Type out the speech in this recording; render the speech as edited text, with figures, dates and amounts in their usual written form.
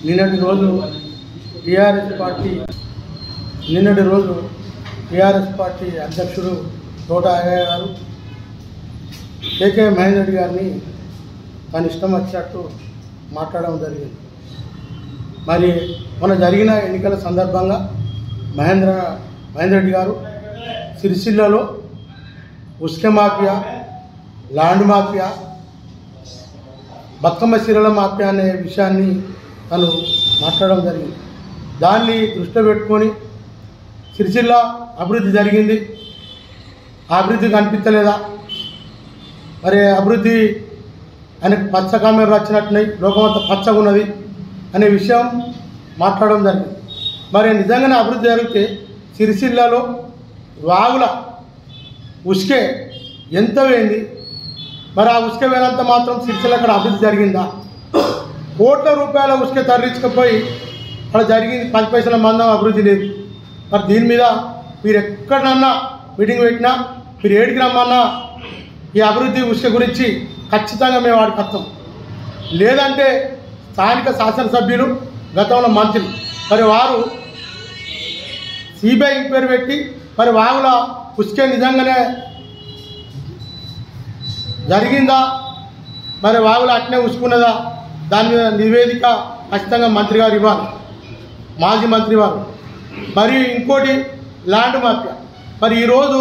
నిన్నటి రోజు TRS party అధ్యక్షుడు తోట అయ్యయ్య గారు కేకే మహేందర్ రెడ్డి గారిని తన ఇష్టం వచ్చినట్టు మాట్లాడడం జరిగింది. మరి మొన్న జరిగిన ఎన్నికల సందర్భంగా మహేందర్ రెడ్డి గారు సిరిసిల్లలో ఉస్కె మాఫియా, ల్యాండ్ మాఫియా, బతుకమ్మ చీరల మాఫియా అనే విషయాన్ని తను మాట్లాడడం జరిగింది. దాన్ని దృష్టిలో పెట్టుకొని సిరిసిల్ల అభివృద్ధి జరిగింది, ఆ అభివృద్ధి కనిపించలేదా, మరి అభివృద్ధి ఆయనకు పచ్చ కామెరలు వచ్చినట్టున్నాయి, లోకమంతా పచ్చగా ఉన్నది అనే విషయం మాట్లాడడం జరిగింది. మరి నిజంగానే అభివృద్ధి జరిగితే సిరిసిల్లలో వాగుల ఉసుకే ఎంత వేయింది, మరి ఆ ఉసుక వేలంత మాత్రం సిరిసిల్ల అక్కడ అభివృద్ధి జరిగిందా? కోట్ల రూపాయల ఉసుక తరలించకపోయి అక్కడ జరిగింది 10 పైసల మందం అభివృద్ధి లేదు. మరి దీని మీద మీరు ఎక్కడన్నా మీటింగ్ పెట్టినా, మీరు ఏడికి రమ్మన్నా ఈ అభివృద్ధి ఉసుక గురించి ఖచ్చితంగా మేము వాడికి వస్తాం. లేదంటే స్థానిక శాసనసభ్యులు, గతంలో మంత్రులు, మరి వారు సిబిఐ ఎంక్వైరీ పెట్టి మరి వాగుల ఉసుకే నిజంగానే జరిగిందా, మరి వాగులు అట్నే ఉసుకున్నదా, దాని మీద నివేదిక ఖచ్చితంగా మంత్రి గారు ఇవ్వాలి, మాజీ మంత్రి వారు. మరియు ఇంకోటి ల్యాండ్ మాఫియా. మరి ఈరోజు